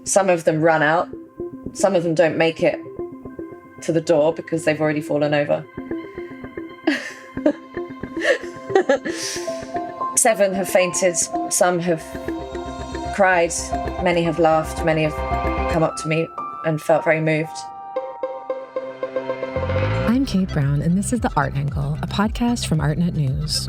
Some of them run out. Some of them don't make it to the door because they've already fallen over. 7 have fainted. Some have cried. Many have laughed. Many have come up to me and felt very moved. I'm Kate Brown, and this is The Art Angle, a podcast from Artnet News.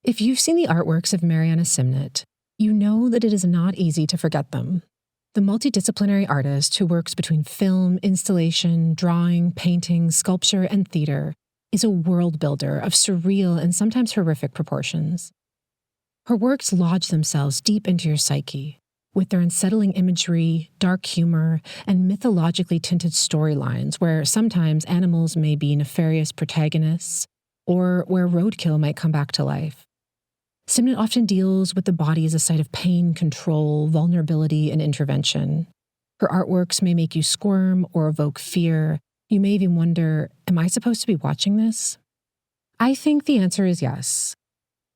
If you've seen the artworks of Marianna Simnett, you know that it is not easy to forget them. The multidisciplinary artist who works between film, installation, drawing, painting, sculpture, and theater is a world builder of surreal and sometimes horrific proportions. Her works lodge themselves deep into your psyche, with their unsettling imagery, dark humor, and mythologically tinted storylines where sometimes animals may be nefarious protagonists, or where roadkill might come back to life. Simnett often deals with the body as a site of pain, control, vulnerability, and intervention. Her artworks may make you squirm or evoke fear. You may even wonder, am I supposed to be watching this? I think the answer is yes.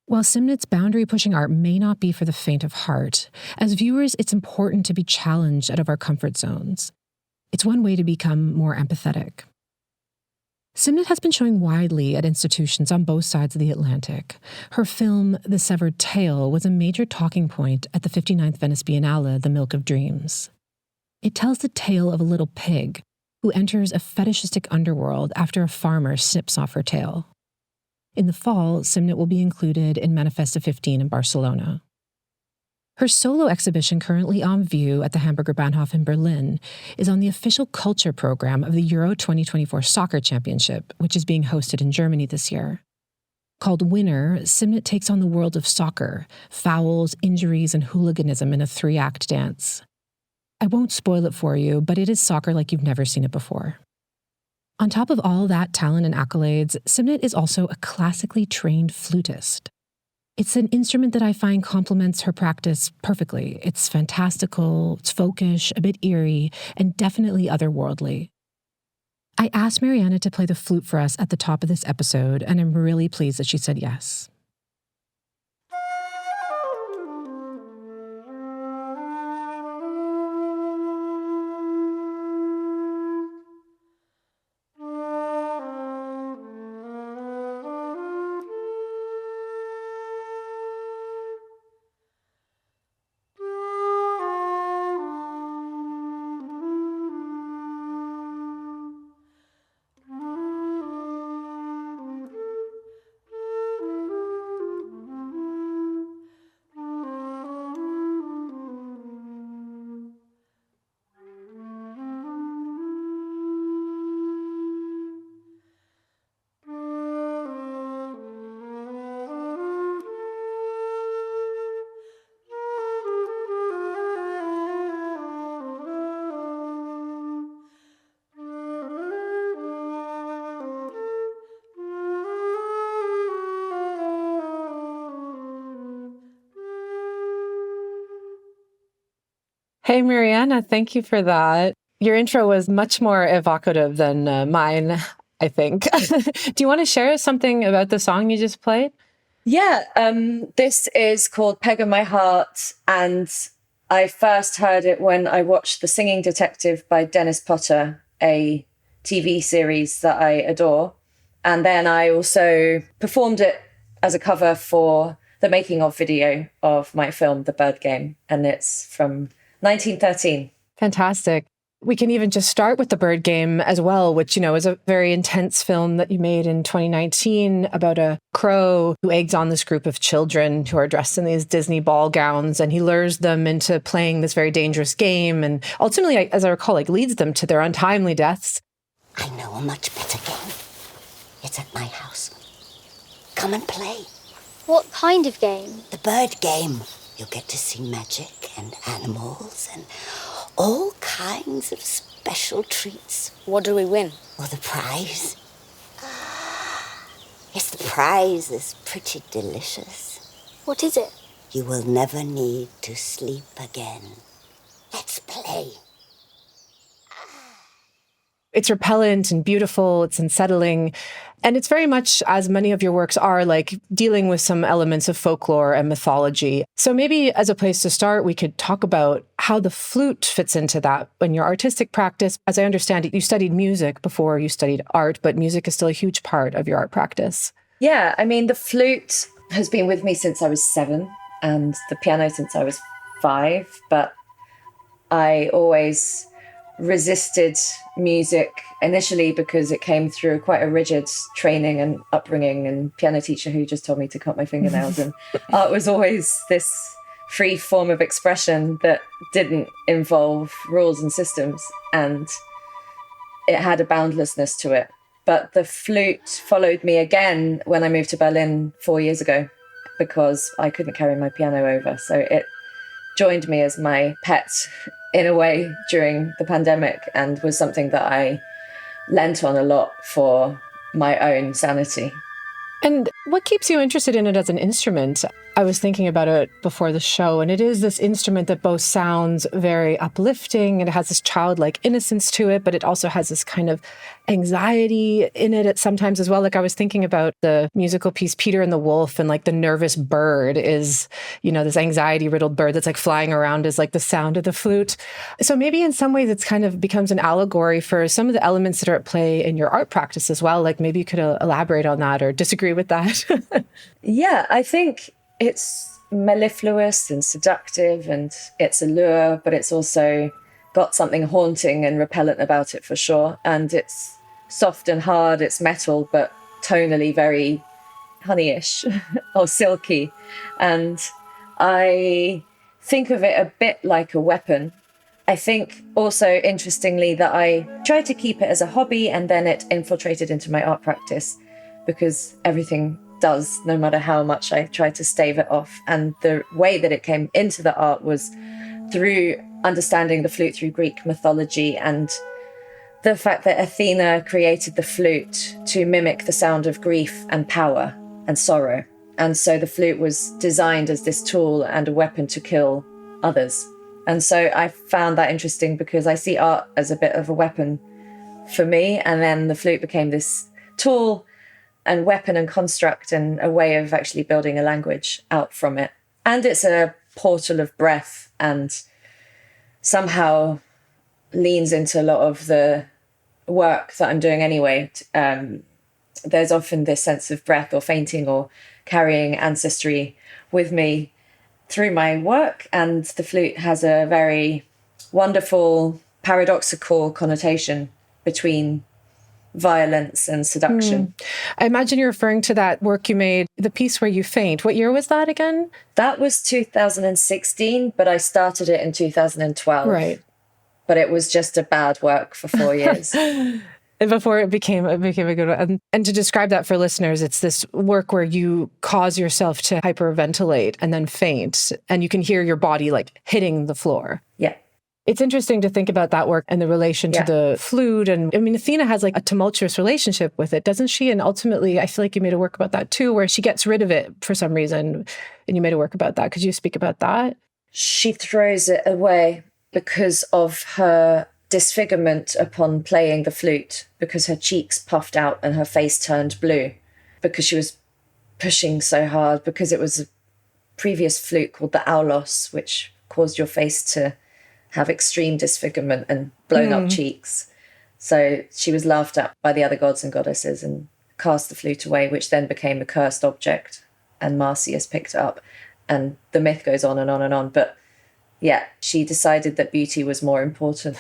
While Simnett's boundary-pushing art may not be for the faint of heart, as viewers, it's important to be challenged out of our comfort zones. It's one way to become more empathetic. Simnett has been showing widely at institutions on both sides of the Atlantic. Her film, The Severed Tail, was a major talking point at the 59th Venice Biennale, The Milk of Dreams. It tells the tale of a little pig who enters a fetishistic underworld after a farmer snips off her tail. In the fall, Simnett will be included in Manifesta 15 in Barcelona. Her solo exhibition, currently on view at the Hamburger Bahnhof in Berlin, is on the official culture program of the Euro 2024 Soccer Championship, which is being hosted in Germany this year. Called Winner, Simnett takes on the world of soccer, fouls, injuries, and hooliganism in a 3-act dance. I won't spoil it for you, but it is soccer like you've never seen it before. On top of all that talent and accolades, Simnett is also a classically trained flutist. It's an instrument that I find complements her practice perfectly. It's fantastical, it's folkish, a bit eerie, and definitely otherworldly. I asked Marianna to play the flute for us at the top of this episode, and I'm really pleased that she said yes. Hey, Marianna, thank you for that. Your intro was much more evocative than mine, I think. Do you want to share something about the song you just played? Yeah, this is called Peg of My Heart, and I first heard it when I watched The Singing Detective by Dennis Potter, a TV series that I adore. And then I also performed it as a cover for the making of video of my film, The Bird Game, and it's from 1913. Fantastic. We can even just start with The Bird Game as well, which, is a very intense film that you made in 2019 about a crow who eggs on this group of children who are dressed in these Disney ball gowns, and he lures them into playing this very dangerous game. And ultimately, as I recall, leads them to their untimely deaths. I know a much better game. It's at my house. Come and play. What kind of game? The Bird Game. You'll get to see magic and animals and all kinds of special treats. What do we win? Well, the prize. Yes, the prize is pretty delicious. What is it? You will never need to sleep again. Let's play. It's repellent and beautiful. It's unsettling. And it's very much, as many of your works are, like dealing with some elements of folklore and mythology. So maybe as a place to start, we could talk about how the flute fits into that in your artistic practice. As I understand it, you studied music before you studied art, but music is still a huge part of your art practice. Yeah, I mean, the flute has been with me since I was 7 and the piano since I was 5, but I always resisted music initially because it came through quite a rigid training and upbringing and piano teacher who just told me to cut my fingernails. And art was always this free form of expression that didn't involve rules and systems, and it had a boundlessness to it. But the flute followed me again when I moved to Berlin 4 years ago because I couldn't carry my piano over. So it joined me as my pet in a way during the pandemic and was something that I lent on a lot for my own sanity. And what keeps you interested in it as an instrument? I was thinking about it before the show, and it is this instrument that both sounds very uplifting, and it has this childlike innocence to it, but it also has this kind of anxiety in it sometimes as well. Like I was thinking about the musical piece Peter and the Wolf, and like the nervous bird is, you know, this anxiety-riddled bird that's like flying around is like the sound of the flute. So maybe in some ways it's kind of becomes an allegory for some of the elements that are at play in your art practice as well. Like maybe you could elaborate on that or disagree with that. Yeah, I think it's mellifluous and seductive and it's allure, but it's also got something haunting and repellent about it for sure. And it's soft and hard, it's metal, but tonally very honeyish or silky. And I think of it a bit like a weapon. I think also interestingly that I tried to keep it as a hobby and then it infiltrated into my art practice because everything does, no matter how much I try to stave it off. And the way that it came into the art was through understanding the flute through Greek mythology and the fact that Athena created the flute to mimic the sound of grief and power and sorrow. And so the flute was designed as this tool and a weapon to kill others. And so I found that interesting because I see art as a bit of a weapon for me. And then the flute became this tool and weapon and construct and a way of actually building a language out from it. And it's a portal of breath and somehow leans into a lot of the work that I'm doing anyway. There's often this sense of breath or fainting or carrying ancestry with me through my work. And the flute has a very wonderful, paradoxical connotation between violence and seduction. I imagine you're referring to that work you made, the piece where you faint. What year was that again? That was 2016, but I started it in 2012. Right. But it was just a bad work for 4 years. Before it became a good one. And to describe that for listeners, it's this work where you cause yourself to hyperventilate and then faint, and you can hear your body like hitting the floor. Yeah. It's interesting to think about that work and the relation to the flute. And I mean, Athena has like a tumultuous relationship with it, doesn't she? And ultimately, I feel like you made a work about that too, where she gets rid of it for some reason. And you made a work about that. Could you speak about that? She throws it away because of her disfigurement upon playing the flute, because her cheeks puffed out and her face turned blue, because she was pushing so hard, because it was a previous flute called the aulos, which caused your face to have extreme disfigurement and blown up cheeks. So she was laughed at by the other gods and goddesses and cast the flute away, which then became a cursed object, and Marsyas picked it up. And the myth goes on and on and on. But yeah, she decided that beauty was more important.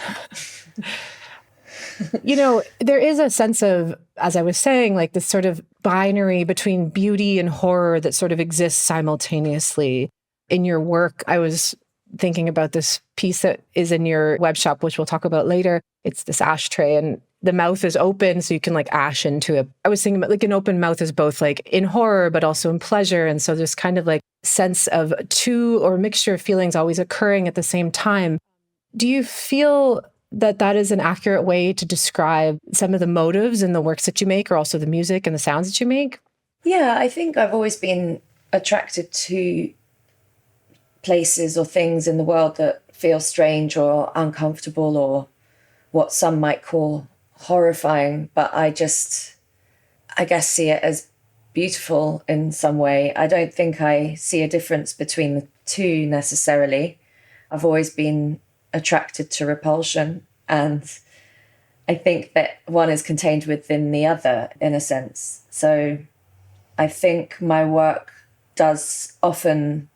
You know, there is a sense of, as I was saying, like this sort of binary between beauty and horror that sort of exists simultaneously in your work. I was thinking about this piece that is in your web shop, which we'll talk about later. It's this ashtray and the mouth is open so you can like ash into it. I was thinking about like an open mouth is both like in horror, but also in pleasure. And so there's kind of like sense of two or mixture of feelings always occurring at the same time. Do you feel that that is an accurate way to describe some of the motives in the works that you make, or also the music and the sounds that you make? Yeah, I think I've always been attracted to places or things in the world that feel strange or uncomfortable, or what some might call horrifying, but I guess, see it as beautiful in some way. I don't think I see a difference between the two necessarily. I've always been attracted to repulsion, and I think that one is contained within the other in a sense. So I think my work does often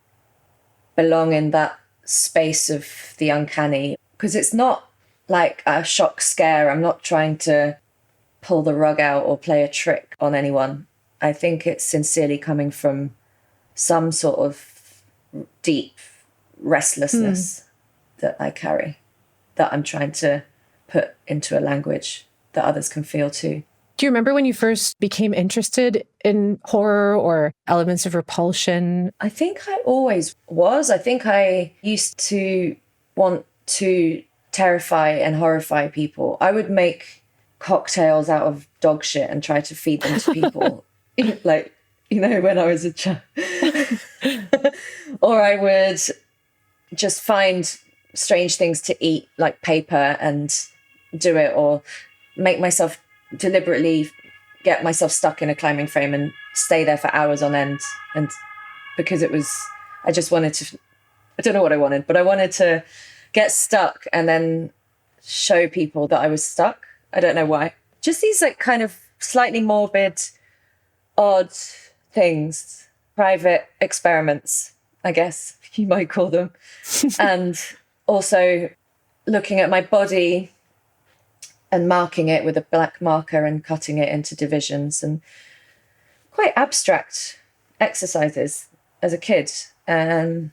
belong in that space of the uncanny, because it's not like a shock scare. I'm not trying to pull the rug out or play a trick on anyone. I think it's sincerely coming from some sort of deep restlessness that I carry, that I'm trying to put into a language that others can feel too. Do you remember when you first became interested in horror or elements of repulsion? I think I always was. I think I used to want to terrify and horrify people. I would make cocktails out of dog shit and try to feed them to people, like, when I was a child. Or I would just find strange things to eat, like paper, and do it, or make myself deliberately get myself stuck in a climbing frame and stay there for hours on end. And because I just wanted to, I don't know what I wanted, but I wanted to get stuck and then show people that I was stuck. I don't know why. Just these like kind of slightly morbid, odd things, private experiments, I guess you might call them. And also looking at my body and marking it with a black marker and cutting it into divisions, and quite abstract exercises as a kid. And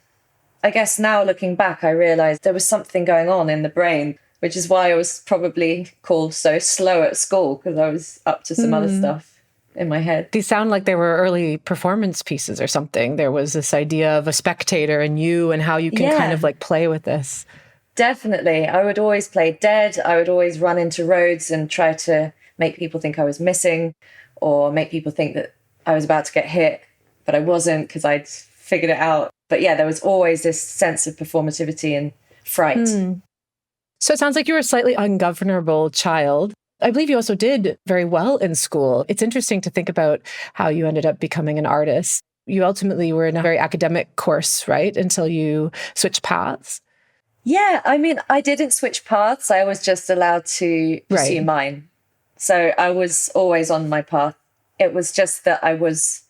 I guess now looking back, I realized there was something going on in the brain, which is why I was probably called so slow at school, because I was up to some other stuff in my head. These sound like they were early performance pieces or something. There was this idea of a spectator and you, and how you can kind of like play with this. Definitely. I would always play dead. I would always run into roads and try to make people think I was missing, or make people think that I was about to get hit, but I wasn't, because I'd figured it out. But yeah, there was always this sense of performativity and fright. So it sounds like you were a slightly ungovernable child. I believe you also did very well in school. It's interesting to think about how you ended up becoming an artist. You ultimately were in a very academic course, right? Until you switched paths. Yeah, I mean, I didn't switch paths. I was just allowed to pursue mine. So I was always on my path. It was just that I was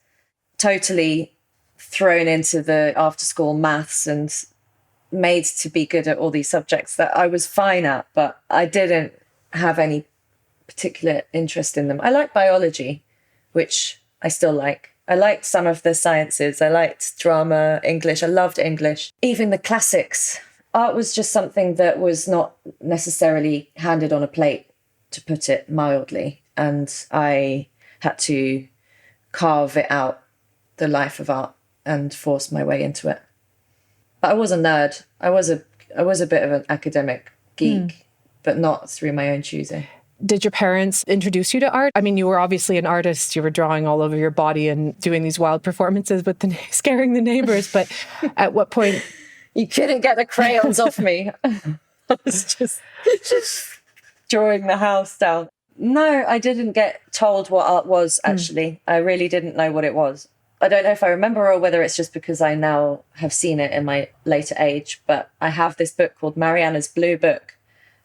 totally thrown into the after-school maths and made to be good at all these subjects that I was fine at, but I didn't have any particular interest in them. I liked biology, which I still like. I liked some of the sciences. I liked drama, English. I loved English. Even the classics. Art was just something that was not necessarily handed on a plate, to put it mildly. And I had to carve it out, the life of art, and force my way into it. But I was a nerd. I was a bit of an academic geek, but not through my own choosing. Did your parents introduce you to art? I mean, you were obviously an artist. You were drawing all over your body and doing these wild performances with scaring the neighbors. But at what point... You couldn't get the crayons off me. I was just drawing the house down. No, I didn't get told what art was, actually. I really didn't know what it was. I don't know if I remember, or whether it's just because I now have seen it in my later age, but I have this book called Marianna's Blue Book,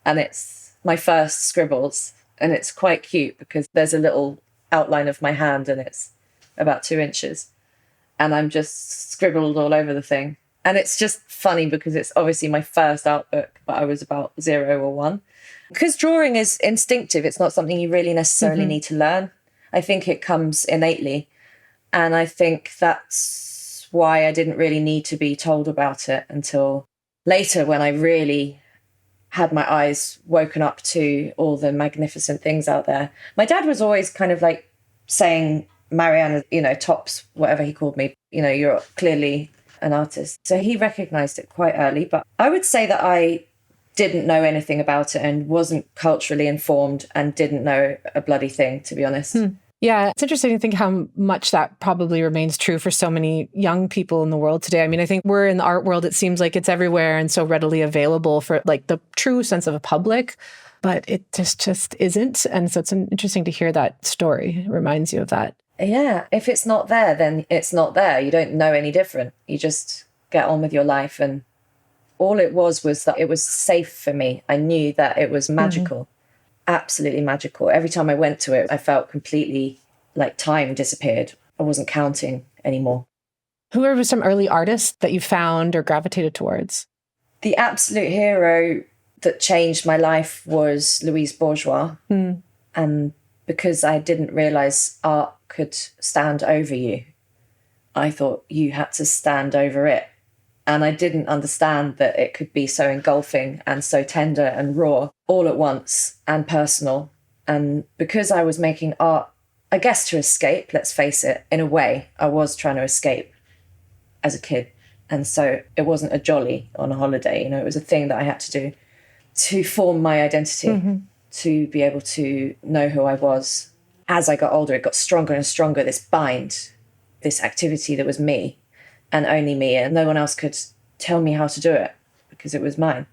and it's my first scribbles, and it's quite cute because there's a little outline of my hand and it's about 2 inches, and I'm just scribbled all over the thing. And it's just funny because it's obviously my first art book, but I was about 0 or 1. Because drawing is instinctive. It's not something you really necessarily need to learn. I think it comes innately. And I think that's why I didn't really need to be told about it until later, when I really had my eyes woken up to all the magnificent things out there. My dad was always kind of like saying, Marianna, tops, whatever he called me, you're clearly an artist. So he recognized it quite early. But I would say that I didn't know anything about it and wasn't culturally informed and didn't know a bloody thing, to be honest. Yeah, it's interesting to think how much that probably remains true for so many young people in the world today. I mean, I think we're in the art world, it seems like it's everywhere and so readily available for like the true sense of a public. but it just isn't. And so it's interesting to hear that story. It reminds you of that. Yeah, if it's not there, then it's not there. You don't know any different. You just get on with your life. And all it was that it was safe for me. I knew that it was magical, absolutely magical. Every time I went to it, I felt completely like time disappeared. I wasn't counting anymore. Who are some early artists that you found or gravitated towards? The absolute hero that changed my life was Louise Bourgeois. And because I didn't realize art could stand over you, I thought you had to stand over it. And I didn't understand that it could be so engulfing and so tender and raw all at once and personal. And because I was making art, I guess to escape, let's face it, in a way, I was trying to escape as a kid. And so it wasn't a jolly on a holiday, it was a thing that I had to do to form my identity, to be able to know who I was. As I got older, it got stronger and stronger, this bind, this activity that was me and only me, and no one else could tell me how to do it because it was mine.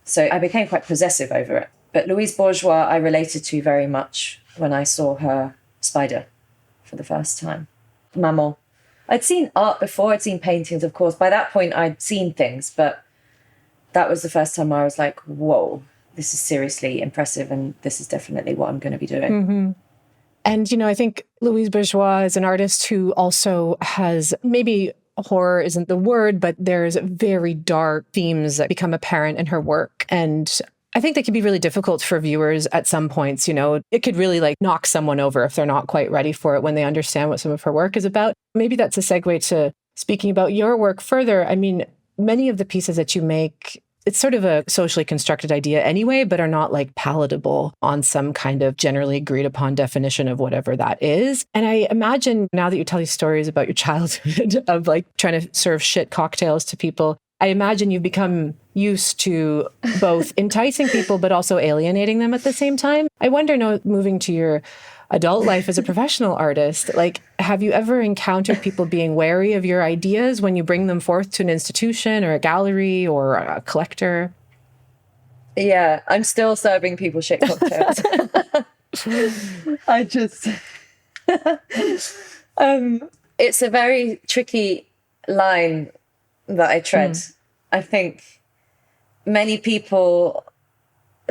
So I became quite possessive over it. But Louise Bourgeois, I related to very much when I saw her spider for the first time. Maman. I'd seen art before, I'd seen paintings, of course. By that point, I'd seen things, but that was the first time I was like, whoa, this is seriously impressive, and this is definitely what I'm going to be doing. And, I think Louise Bourgeois is an artist who also has, maybe horror isn't the word, but there's very dark themes that become apparent in her work. And I think that can be really difficult for viewers at some points. It could really knock someone over if they're not quite ready for it when they understand what some of her work is about. Maybe that's a segue to speaking about your work further. I mean, many of the pieces that you make, it's sort of a socially constructed idea anyway, but are not palatable on some kind of generally agreed upon definition of whatever that is. And I imagine now that you tell these stories about your childhood of trying to serve shit cocktails to people, I imagine you've become used to both enticing people, but also alienating them at the same time. I wonder, now moving to your adult life as a professional artist, have you ever encountered people being wary of your ideas when you bring them forth to an institution or a gallery or a collector? Yeah, I'm still serving people shit cocktails. I just... it's a very tricky line that I tread. I think many people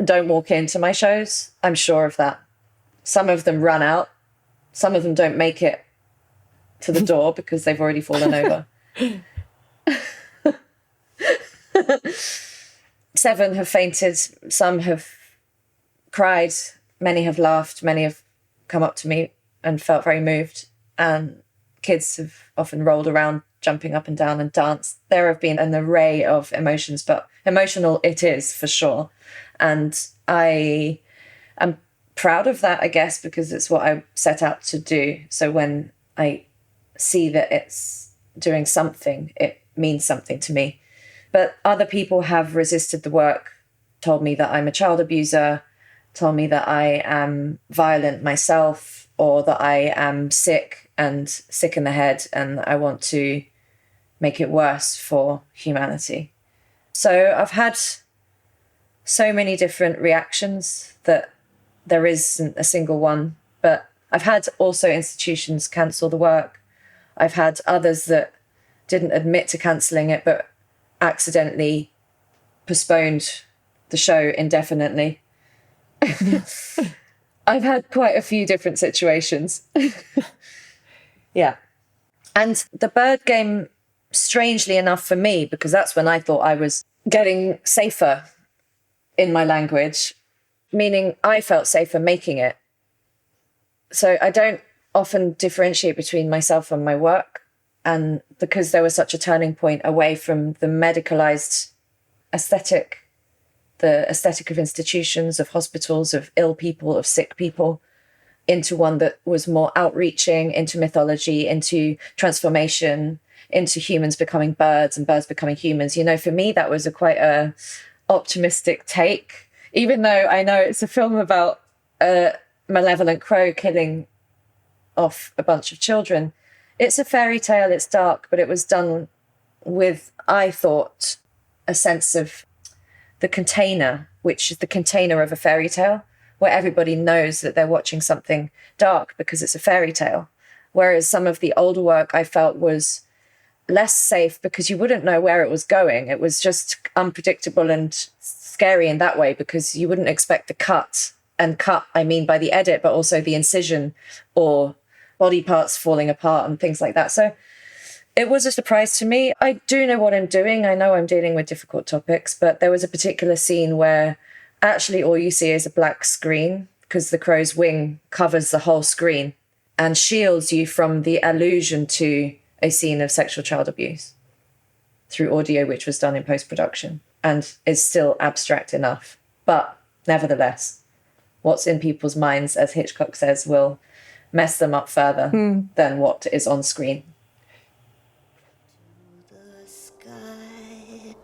don't walk into my shows. I'm sure of that. Some of them run out. Some of them don't make it to the door because they've already fallen over. 7 have fainted. Some have cried. Many have laughed. Many have come up to me and felt very moved. And kids have often rolled around, jumping up and down and danced. There have been an array of emotions, but emotional it is for sure. And I am proud of that, I guess, because it's what I set out to do. So when I see that it's doing something, it means something to me. But other people have resisted the work, told me that I'm a child abuser, told me that I am violent myself, or that I am sick and sick in the head and I want to make it worse for humanity. So I've had so many different reactions that there isn't a single one, but I've had also institutions cancel the work. I've had others that didn't admit to cancelling it, but accidentally postponed the show indefinitely. I've had quite a few different situations. Yeah. And the bird game, strangely enough for me, because that's when I thought I was getting safer in my language, meaning I felt safer making it. So I don't often differentiate between myself and my work. And because there was such a turning point away from the medicalized aesthetic, the aesthetic of institutions, of hospitals, of ill people, of sick people, into one that was more outreaching, into mythology, into transformation, into humans becoming birds and birds becoming humans. You know, for me, that was quite a optimistic take, even though I know it's a film about a malevolent crow killing off a bunch of children. It's a fairy tale, it's dark, but it was done with, I thought, a sense of the container, which is the container of a fairy tale, where everybody knows that they're watching something dark because it's a fairy tale. Whereas some of the older work I felt was less safe because you wouldn't know where it was going. It was just unpredictable and scary in that way because you wouldn't expect the cut. And cut, I mean by the edit, but also the incision or body parts falling apart and things like that. So it was a surprise to me. I do know what I'm doing. I know I'm dealing with difficult topics, but there was a particular scene where actually all you see is a black screen because the crow's wing covers the whole screen and shields you from the allusion to a scene of sexual child abuse through audio, which was done in post-production and is still abstract enough. But nevertheless, what's in people's minds, as Hitchcock says, will mess them up further than what is on screen. The sky,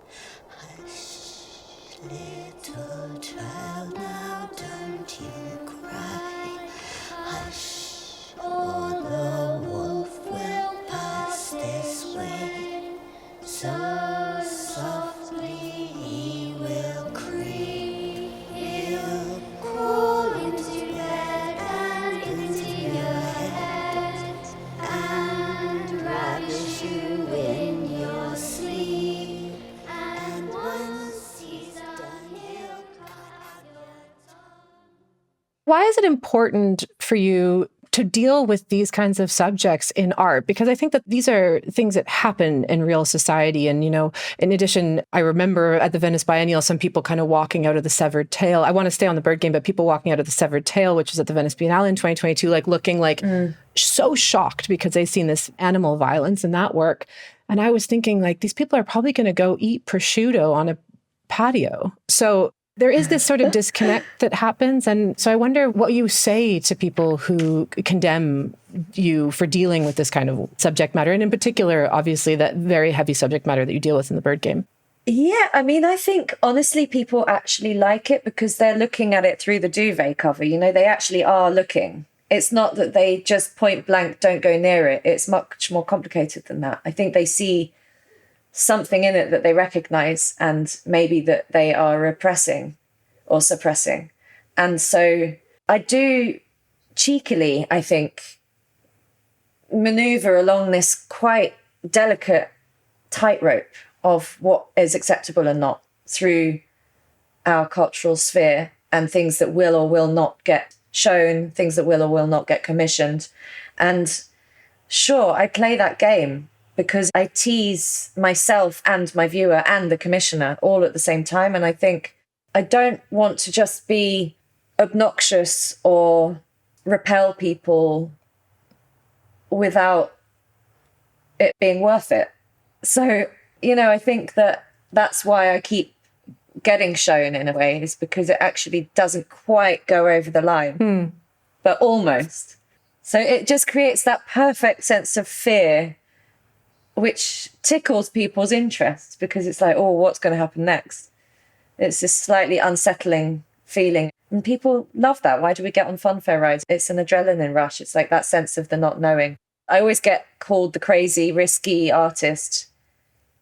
hush, little child, now don't you cry. Hush, or the wolf will pass this way. So softly he will creep, he'll crawl into bed and into your head and ravish you in your sleep. And once he's done, he'll cut out your tongue. Why is it important for you to deal with these kinds of subjects in art? Because I think that these are things that happen in real society. And, you know, in addition, I remember at the Venice Biennial, some people kind of walking out of the severed tail. I want to stay on the bird game, but people walking out of the severed tail, which is at the Venice Biennale in 2022, like looking like so shocked because they've seen this animal violence in that work. And I was thinking, like, these people are probably going to go eat prosciutto on a patio. So there is this sort of disconnect that happens. And so I wonder what you say to people who condemn you for dealing with this kind of subject matter. And in particular, obviously, that very heavy subject matter that you deal with in the bird game. Yeah, I mean, I think, honestly, people actually like it because they're looking at it through the duvet cover. You know, they actually are looking. It's not that they just point blank, don't go near it. It's much more complicated than that. I think they see something in it that they recognize and maybe that they are repressing or suppressing. And so I do cheekily, I think, maneuver along this quite delicate tightrope of what is acceptable and not through our cultural sphere and things that will or will not get shown, things that will or will not get commissioned. And sure, I play that game because I tease myself and my viewer and the commissioner all at the same time. And I think I don't want to just be obnoxious or repel people without it being worth it. So, you know, I think that that's why I keep getting shown in a way, is because it actually doesn't quite go over the line, but almost. So it just creates that perfect sense of fear, which tickles people's interest because it's like, oh, what's going to happen next? It's this slightly unsettling feeling. And people love that. Why do we get on funfair rides? It's an adrenaline rush. It's like that sense of the not knowing. I always get called the crazy, risky artist,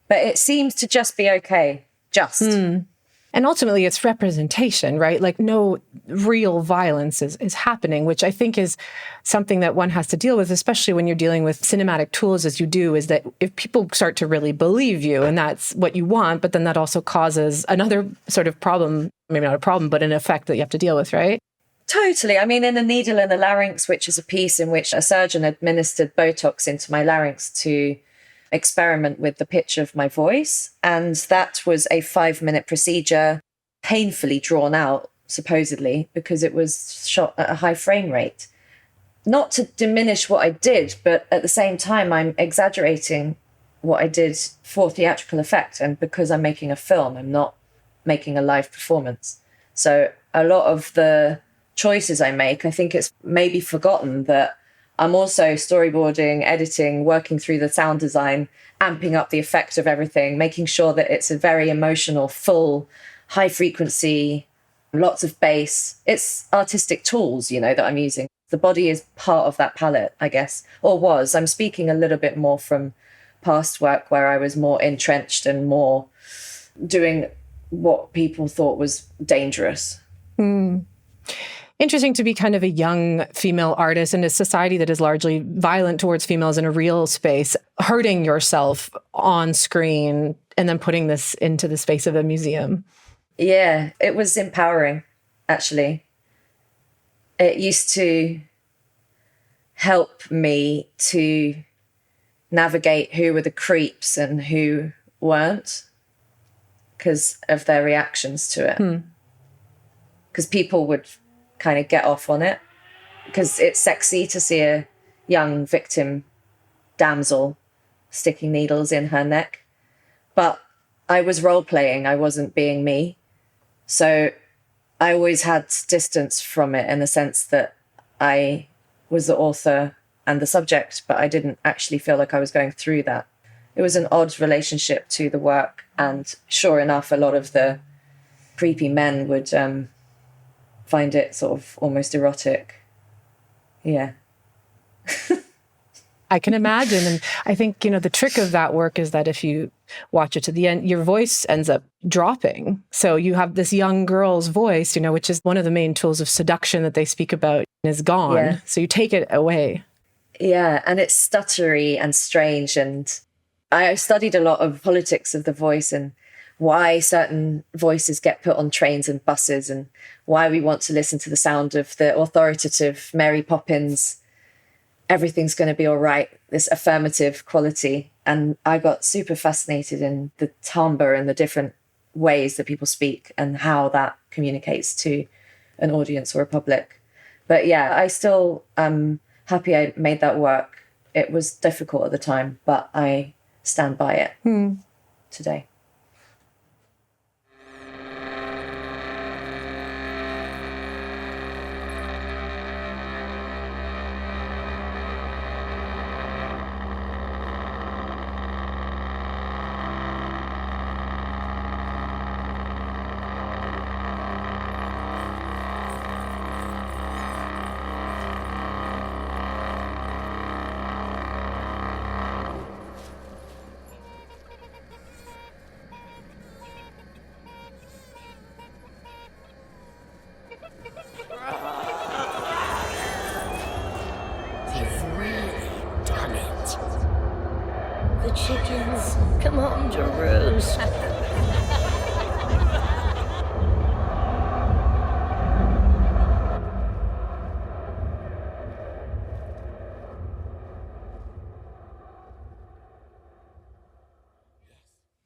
but it seems to just be okay. Just. And ultimately, it's representation, right? Like no real violence is happening, which I think is something that one has to deal with, especially when you're dealing with cinematic tools as you do, is that if people start to really believe you and that's what you want, but then that also causes another sort of problem, maybe not a problem, but an effect that you have to deal with, right? Totally. I mean, in A Needle in the Larynx, which is a piece in which a surgeon administered Botox into my larynx to experiment with the pitch of my voice. And that was a 5-minute procedure, painfully drawn out, supposedly, because it was shot at a high frame rate. Not to diminish what I did, but at the same time, I'm exaggerating what I did for theatrical effect. And because I'm making a film, I'm not making a live performance. So a lot of the choices I make, I think it's maybe forgotten that I'm also storyboarding, editing, working through the sound design, amping up the effect of everything, making sure that it's a very emotional, full, high frequency, lots of bass. It's artistic tools, you know, that I'm using. The body is part of that palette, I guess, or was. I'm speaking a little bit more from past work where I was more entrenched and more doing what people thought was dangerous. Interesting to be kind of a young female artist in a society that is largely violent towards females in a real space, hurting yourself on screen and then putting this into the space of a museum. Yeah, it was empowering, actually. It used to help me to navigate who were the creeps and who weren't because of their reactions to it. Because people would kind of get off on it because it's sexy to see a young victim damsel sticking needles in her neck. But I was role-playing, I wasn't being me. So I always had distance from it in the sense that I was the author and the subject, but I didn't actually feel like I was going through that. It was an odd relationship to the work. And sure enough, a lot of the creepy men would find it sort of almost erotic. Yeah. I can imagine. And I think, the trick of that work is that if you watch it to the end, your voice ends up dropping. So you have this young girl's voice, which is one of the main tools of seduction that they speak about, is gone. Yeah. So you take it away. Yeah, and it's stuttery and strange. And I studied a lot of politics of the voice and why certain voices get put on trains and buses and why we want to listen to the sound of the authoritative Mary Poppins, everything's going to be all right, this affirmative quality. And I got super fascinated in the timbre and the different ways that people speak and how that communicates to an audience or a public. But yeah, I still am happy I made that work. It was difficult at the time, but I stand by it today. The chickens come home to roost.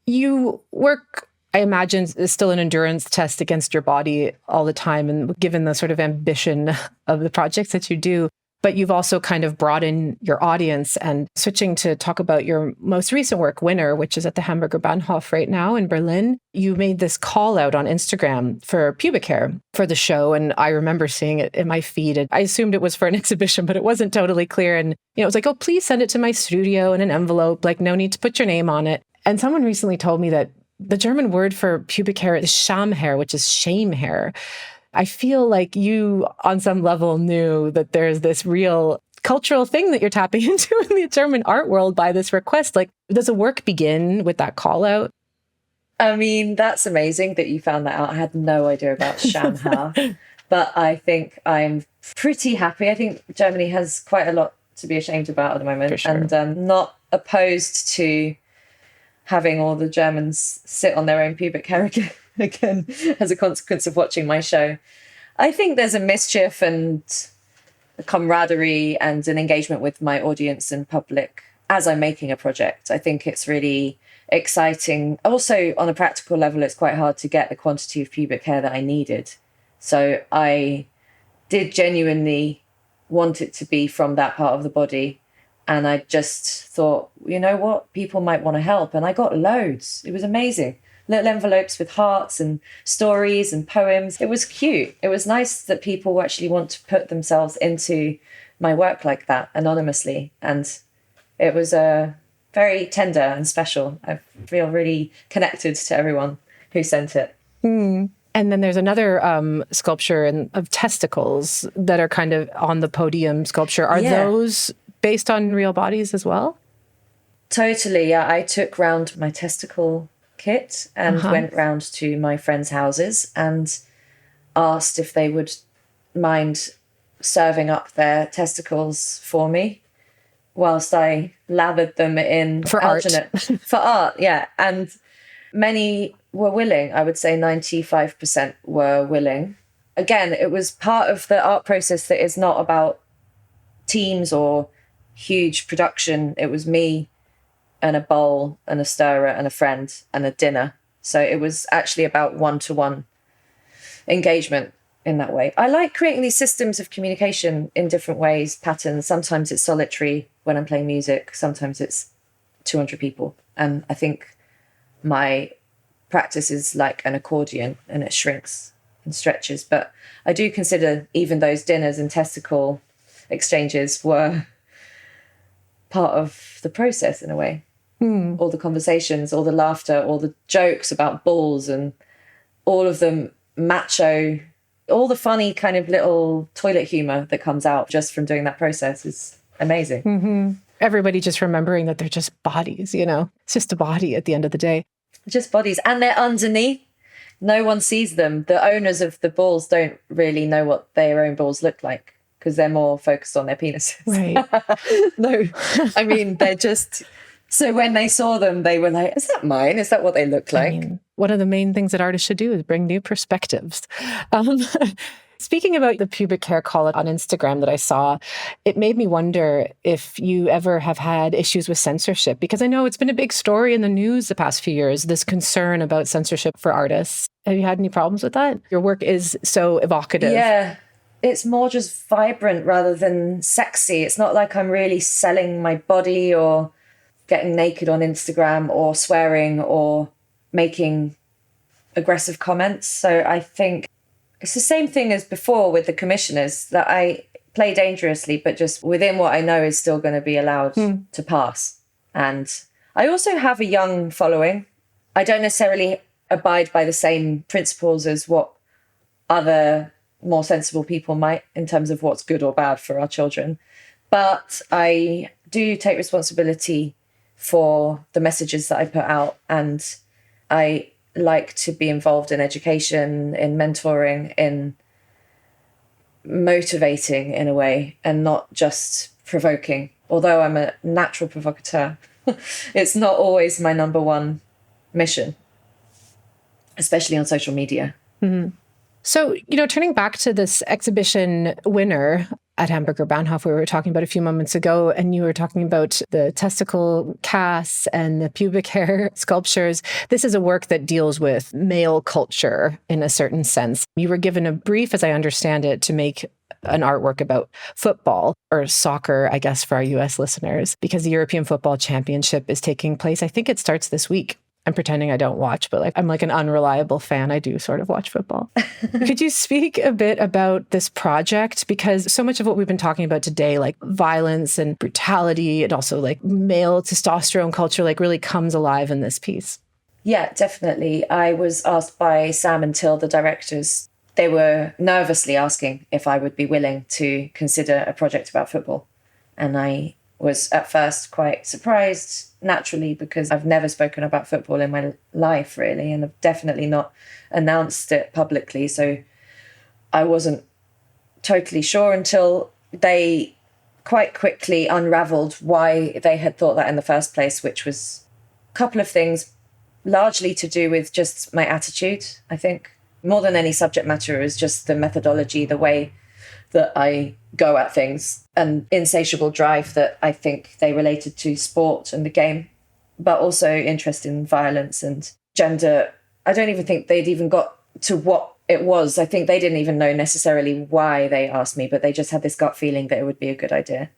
You work, I imagine, is still an endurance test against your body all the time, and given the sort of ambition of the projects that you do. But you've also kind of brought in your audience, and switching to talk about your most recent work, Winner, which is at the Hamburger Bahnhof right now in Berlin. You made this call out on Instagram for pubic hair for the show. And I remember seeing it in my feed. And I assumed it was for an exhibition, but it wasn't totally clear. And it was like, oh, please send it to my studio in an envelope. Like, no need to put your name on it. And someone recently told me that the German word for pubic hair is Schamhaar, which is shame hair. I feel like you, on some level, knew that there's this real cultural thing that you're tapping into in the German art world by this request. Like, does the work begin with that call out? I mean, that's amazing that you found that out. I had no idea about Schamhaar, but I think I'm pretty happy. I think Germany has quite a lot to be ashamed about at the moment. For sure. And I'm not opposed to having all the Germans sit on their own pubic hair again as a consequence of watching my show. I think there's a mischief and a camaraderie and an engagement with my audience and public as I'm making a project. I think it's really exciting. Also, on a practical level, it's quite hard to get the quantity of pubic hair that I needed. So I did genuinely want it to be from that part of the body. And I just thought, you know what, people might want to help. And I got loads. It was amazing. Little envelopes with hearts and stories and poems. It was cute. It was nice that people actually want to put themselves into my work like that anonymously. And it was very tender and special. I feel really connected to everyone who sent it. And then there's another sculpture of testicles that are kind of on the podium sculpture. Are those based on real bodies as well? Totally, yeah. I took round my testicle kit and went round to my friends' houses and asked if they would mind serving up their testicles for me whilst I lathered them in For alginate. art. For art, yeah. And many were willing. I would say 95% were willing. Again, it was part of the art process that is not about teams or huge production. It was me and a bowl and a stirrer and a friend and a dinner. So it was actually about one-to-one engagement in that way. I like creating these systems of communication in different ways, patterns. Sometimes it's solitary when I'm playing music. Sometimes it's 200 people. And I think my practice is like an accordion and it shrinks and stretches. But I do consider even those dinners and testicle exchanges were part of the process in a way. All the conversations, all the laughter, all the jokes about balls and all of the macho, all the funny kind of little toilet humor that comes out just from doing that process is amazing. Everybody just remembering that they're just bodies, you know, it's just a body at the end of the day. Just bodies. And they're underneath. No one sees them. The owners of the balls don't really know what their own balls look like because they're more focused on their penises. Right. No, I mean, they're just... So when they saw them, they were like, is that mine? Is that what they look like? I mean, one of the main things that artists should do is bring new perspectives. Speaking about the pubic hair call on Instagram that I saw, it made me wonder if you ever have had issues with censorship, because I know it's been a big story in the news the past few years, this concern about censorship for artists. Have you had any problems with that? Your work is so evocative. Yeah, it's more just vibrant rather than sexy. It's not like I'm really selling my body or getting naked on Instagram or swearing or making aggressive comments. So I think it's the same thing as before with the commissioners, that I play dangerously, but just within what I know is still going to be allowed to pass. And I also have a young following. I don't necessarily abide by the same principles as what other more sensible people might in terms of what's good or bad for our children. But I do take responsibility for the messages that I put out, and I like to be involved in education, in mentoring, in motivating in a way, and not just provoking. Although I'm a natural provocateur, it's not always my number one mission, especially on social media. So, you know, turning back to this exhibition winner at Hamburger Bahnhof we were talking about a few moments ago, and you were talking about the testicle casts and the pubic hair sculptures. This is a work that deals with male culture in a certain sense. You were given a brief, as I understand it, to make an artwork about football, or soccer, I guess, for our US listeners, because the European Football Championship is taking place. I think it starts this week. I'm pretending I don't watch, but I'm like an unreliable fan. I do sort of watch football. Could you speak a bit about this project? Because so much of what we've been talking about today, like violence and brutality, and also like male testosterone culture, like really comes alive in this piece. Yeah, definitely. I was asked by Sam and Till, the directors. They were nervously asking if I would be willing to consider a project about football. And I was at first quite surprised, naturally, because I've never spoken about football in my life, really, and I've definitely not announced it publicly. So I wasn't totally sure until they quite quickly unraveled why they had thought that in the first place, which was a couple of things, largely to do with just my attitude, I think. More than any subject matter, is just the methodology, the way that I go at things, an insatiable drive that I think they related to sport and the game, but also interest in violence and gender. I don't even think they'd even got to what it was. I think they didn't even know necessarily why they asked me, but they just had this gut feeling that it would be a good idea.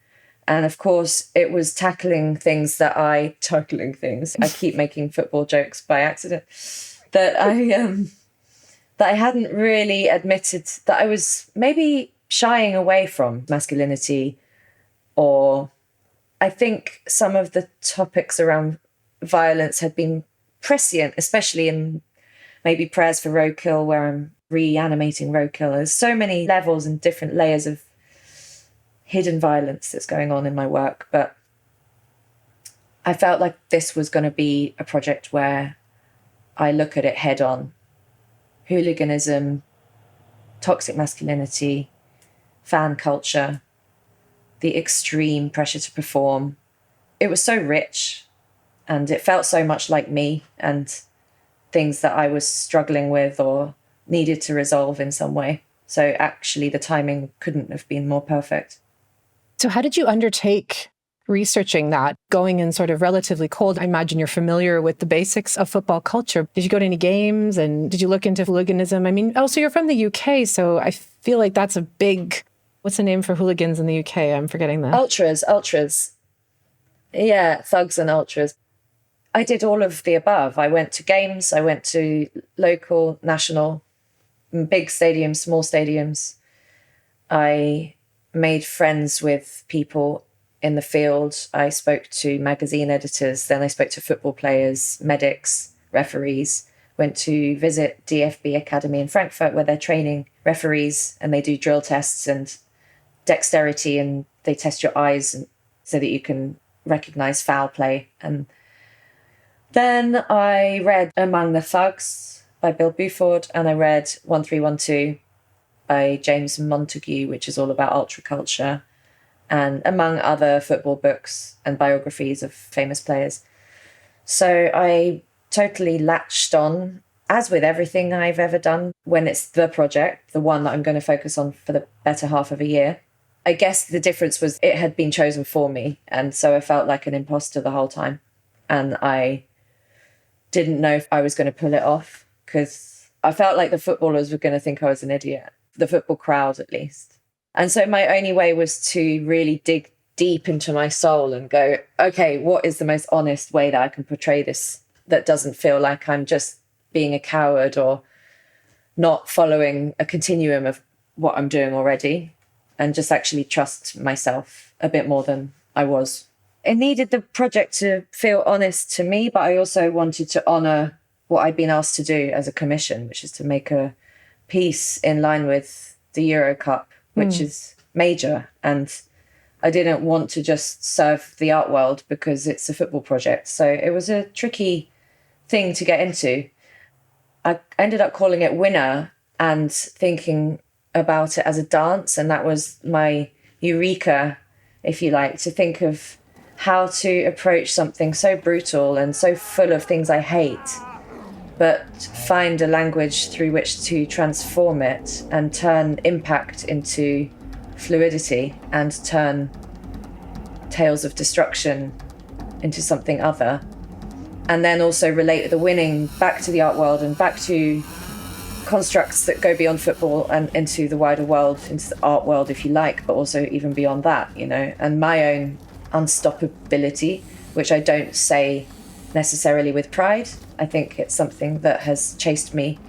And of course, it was tackling things. I keep making football jokes by accident, that I hadn't really admitted, that I was maybe shying away from masculinity, or I think some of the topics around violence had been prescient, especially in maybe Prayers for Roadkill, where I'm reanimating roadkill. There's so many levels and different layers of hidden violence that's going on in my work, but I felt like this was going to be a project where I look at it head on. Hooliganism, toxic masculinity, fan culture, the extreme pressure to perform. It was so rich, and it felt so much like me and things that I was struggling with or needed to resolve in some way. So actually the timing couldn't have been more perfect. So how did you undertake researching that, going in sort of relatively cold? I imagine you're familiar with the basics of football culture. Did you go to any games, and did you look into hooliganism? I mean, so you're from the UK, so I feel like that's a big, what's the name for hooligans in the UK? I'm forgetting that. Ultras. Yeah, thugs and ultras. I did all of the above. I went to games, I went to local, national, big stadiums, small stadiums. I made friends with people in the field. I spoke to magazine editors, then I spoke to football players, medics, referees, went to visit DFB Academy in Frankfurt where they're training referees and they do drill tests and dexterity, and they test your eyes so that you can recognize foul play. And then I read Among the Thugs by Bill Buford, and I read 1312 by James Montague, which is all about ultra culture, and among other football books and biographies of famous players. So I totally latched on, as with everything I've ever done, when it's the project, the one that I'm going to focus on for the better half of a year. I guess the difference was it had been chosen for me, and so I felt like an imposter the whole time. And I didn't know if I was going to pull it off, because I felt like the footballers were going to think I was an idiot, the football crowd at least. And so my only way was to really dig deep into my soul and go, okay, what is the most honest way that I can portray this that doesn't feel like I'm just being a coward or not following a continuum of what I'm doing already, and just actually trust myself a bit more than I was. It needed the project to feel honest to me, but I also wanted to honour what I'd been asked to do as a commission, which is to make a piece in line with the Euro Cup, which is major. And I didn't want to just serve the art world because it's a football project. So it was a tricky thing to get into. I ended up calling it Winner and thinking about it as a dance. And that was my eureka, if you like, to think of how to approach something so brutal and so full of things I hate, but find a language through which to transform it and turn impact into fluidity and turn tales of destruction into something other. And then also relate the winning back to the art world and back to constructs that go beyond football and into the wider world, into the art world, if you like, but also even beyond that, you know, and my own unstoppability, which I don't say necessarily with pride. I think it's something that has chased me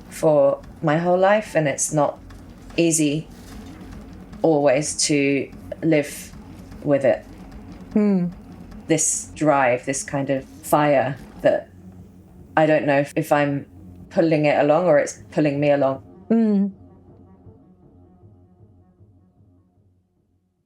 for my whole life, and it's not easy always to live with it. This drive, this kind of fire that I don't know if I'm pulling it along or it's pulling me along.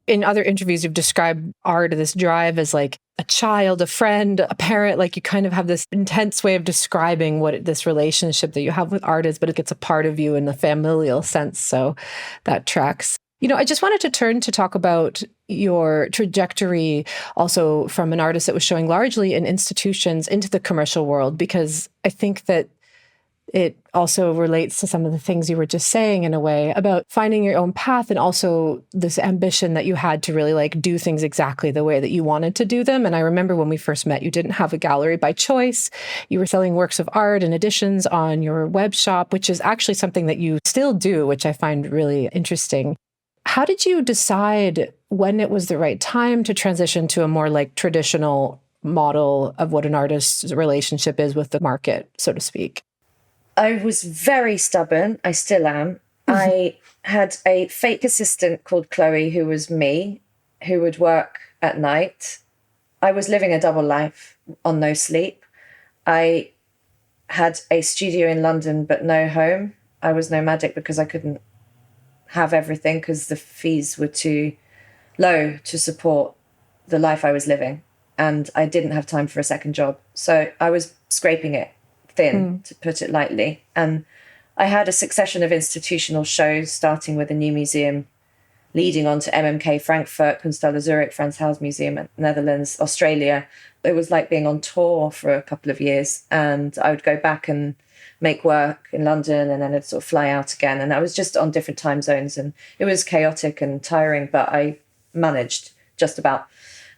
In other interviews, you've described art, this drive, as like a child, a friend, a parent. Like you kind of have this intense way of describing what this relationship that you have with art is, but it gets a part of you in a familial sense. So that tracks. You know, I just wanted to turn to talk about your trajectory also from an artist that was showing largely in institutions into the commercial world, because I think that it also relates to some of the things you were just saying in a way about finding your own path, and also this ambition that you had to really like do things exactly the way that you wanted to do them. And I remember when we first met, you didn't have a gallery by choice. You were selling works of art and editions on your web shop, which is actually something that you still do, which I find really interesting. How did you decide when it was the right time to transition to a more like traditional model of what an artist's relationship is with the market, so to speak? I was very stubborn. I still am. I had a fake assistant called Chloe, who was me, who would work at night. I was living a double life on no sleep. I had a studio in London, but no home. I was nomadic because I couldn't have everything because the fees were too low to support the life I was living. And I didn't have time for a second job. So I was scraping it thin, to put it lightly. And I had a succession of institutional shows, starting with a new museum, leading on to MMK Frankfurt, Kunsthalle Zurich, Frans Hals Museum, Netherlands, Australia. It was like being on tour for a couple of years. And I would go back and make work in London, and then I'd sort of fly out again. And I was just on different time zones, and it was chaotic and tiring, but I managed just about.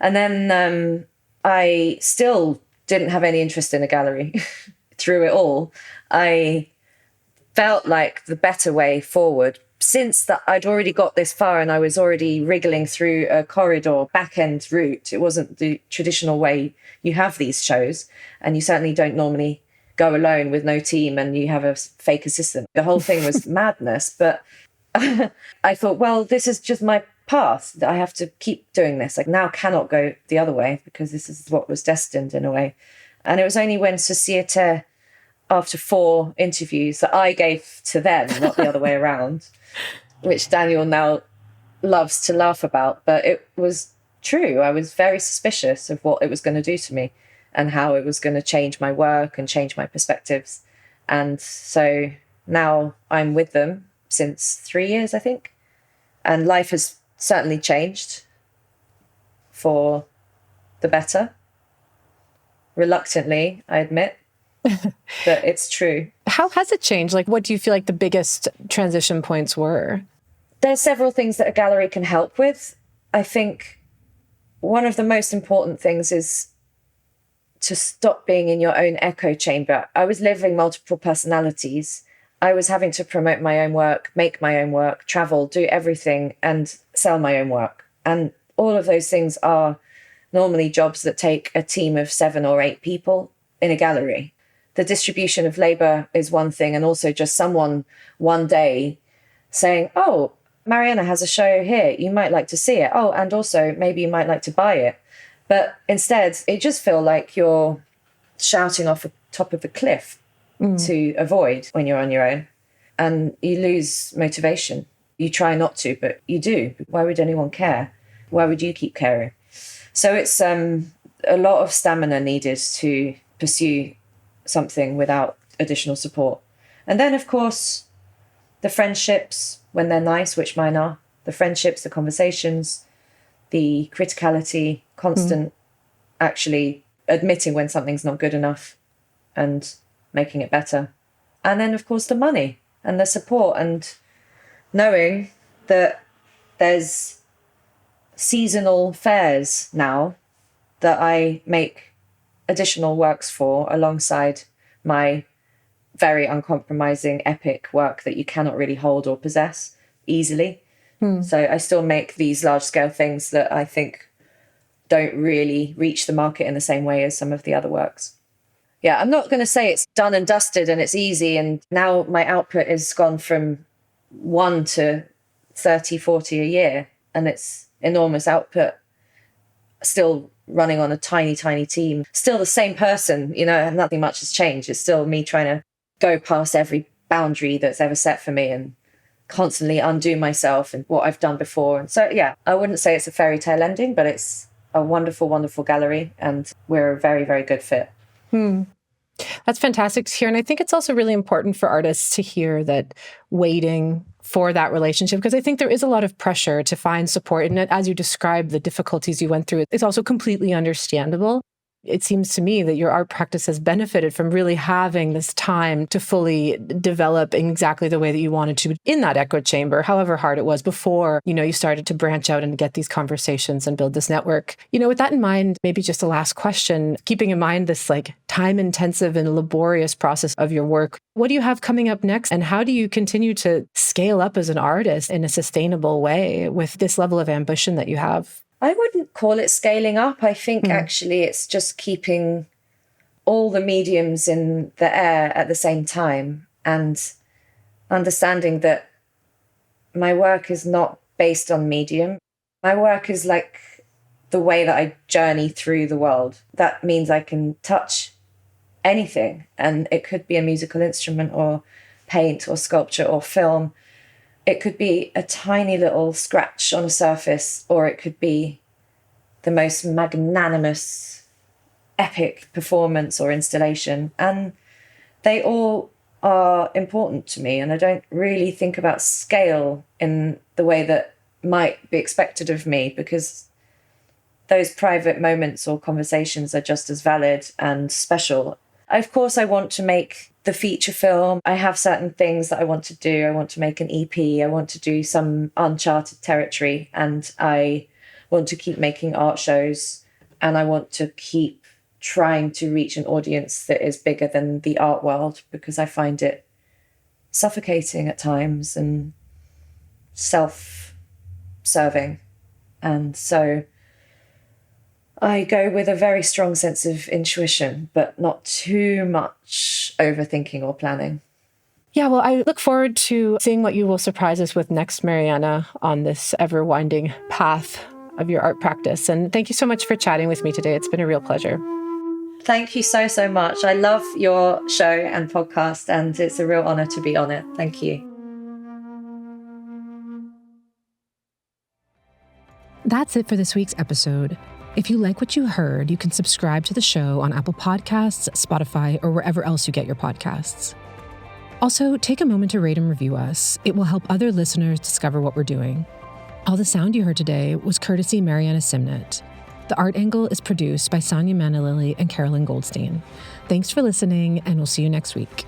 And then I still didn't have any interest in a gallery through it all. I felt like the better way forward, since that I'd already got this far and I was already wriggling through a corridor back-end route. It wasn't the traditional way you have these shows, and you certainly don't normally go alone with no team and you have a fake assistant. The whole thing was madness. But I thought, well, this is just my path. I have to keep doing this. Like, now cannot go the other way, because this is what was destined in a way. And it was only when Société, after 4 interviews that I gave to them, not the other way around, which Daniel now loves to laugh about, but it was true. I was very suspicious of what it was going to do to me and how it was going to change my work and change my perspectives. And so now I'm with them since 3 years, I think. And life has certainly changed for the better. Reluctantly, I admit, but it's true. How has it changed? Like, what do you feel like the biggest transition points were? There's several things that a gallery can help with. I think one of the most important things is to stop being in your own echo chamber. I was living multiple personalities. I was having to promote my own work, make my own work, travel, do everything, and sell my own work. And all of those things are normally jobs that take a team of 7 or 8 people in a gallery. The distribution of labor is one thing, and also just someone one day saying, oh, Marianna has a show here, you might like to see it. Oh, and also maybe you might like to buy it. But instead, it just feels like you're shouting off the top of the cliff to avoid when you're on your own. And you lose motivation. You try not to, but you do. Why would anyone care? Why would you keep caring? So it's a lot of stamina needed to pursue something without additional support. And then, of course, the friendships, when they're nice, which mine are, the friendships, the conversations, the criticality, constant actually admitting when something's not good enough and making it better. And then, of course, the money and the support, and knowing that there's seasonal fairs now that I make additional works for alongside my very uncompromising epic work that you cannot really hold or possess easily. So I still make these large scale things that I think don't really reach the market in the same way as some of the other works. Yeah, I'm not going to say it's done and dusted and it's easy. And now my output has gone from 1 to 30, 40 a year. And it's enormous output. Still running on a tiny, tiny team. Still the same person, you know, nothing much has changed. It's still me trying to go past every boundary that's ever set for me and constantly undo myself and what I've done before. And so, yeah, I wouldn't say it's a fairy tale ending, but it's a wonderful, wonderful gallery. And we're a very, very good fit. That's fantastic to hear. And I think it's also really important for artists to hear that waiting for that relationship, because I think there is a lot of pressure to find support. And as you describe the difficulties you went through, it's also completely understandable. It seems to me that your art practice has benefited from really having this time to fully develop in exactly the way that you wanted to in that echo chamber, however hard it was before, you know, you started to branch out and get these conversations and build this network. You know, with that in mind, maybe just a last question, keeping in mind this like time intensive and laborious process of your work, what do you have coming up next? And how do you continue to scale up as an artist in a sustainable way with this level of ambition that you have? I wouldn't call it scaling up. I think actually it's just keeping all the mediums in the air at the same time and understanding that my work is not based on medium. My work is like the way that I journey through the world. That means I can touch anything, and it could be a musical instrument or paint or sculpture or film. It could be a tiny little scratch on a surface, or it could be the most magnanimous, epic performance or installation. And they all are important to me, and I don't really think about scale in the way that might be expected of me, because those private moments or conversations are just as valid and special. Of course, I want to make the feature film. I have certain things that I want to do. I want to make an EP. I want to do some uncharted territory, and I want to keep making art shows, and I want to keep trying to reach an audience that is bigger than the art world, because I find it suffocating at times and self-serving. And so I go with a very strong sense of intuition, but not too much overthinking or planning. Yeah, well, I look forward to seeing what you will surprise us with next, Marianna, on this ever-winding path of your art practice. And thank you so much for chatting with me today. It's been a real pleasure. Thank you so, so much. I love your show and podcast, and it's a real honor to be on it. Thank you. That's it for this week's episode. If you like what you heard, you can subscribe to the show on Apple Podcasts, Spotify, or wherever else you get your podcasts. Also, take a moment to rate and review us. It will help other listeners discover what we're doing. All the sound you heard today was courtesy Marianna Simnett. The Art Angle is produced by Sonia Manalili and Carolyn Goldstein. Thanks for listening, and we'll see you next week.